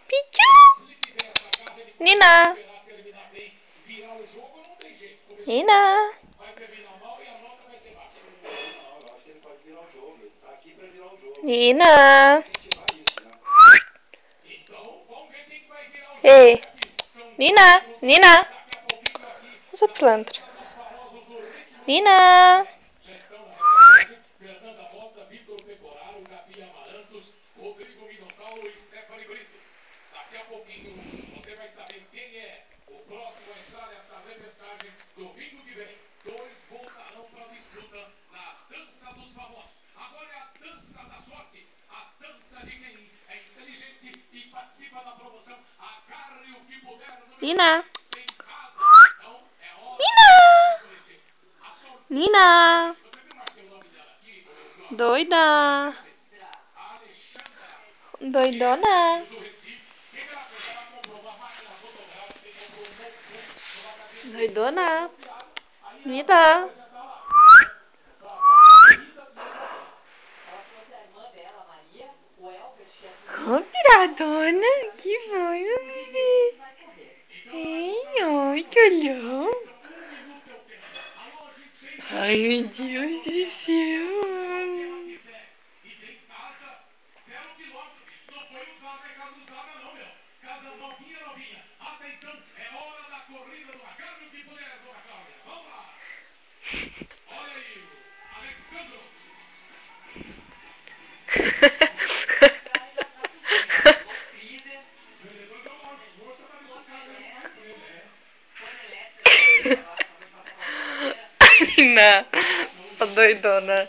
Pichu! Nina! Nina! Nina! Ei! Nina! Nina! Usa pilantra. Nina! Nina! Nina! Doida! Doidona! Doidona! Nina! Ô, piradona! Que foi, meu bebê? Ei, oi, que olhou? Ai, meu Deus do céu! Nina, a doidona.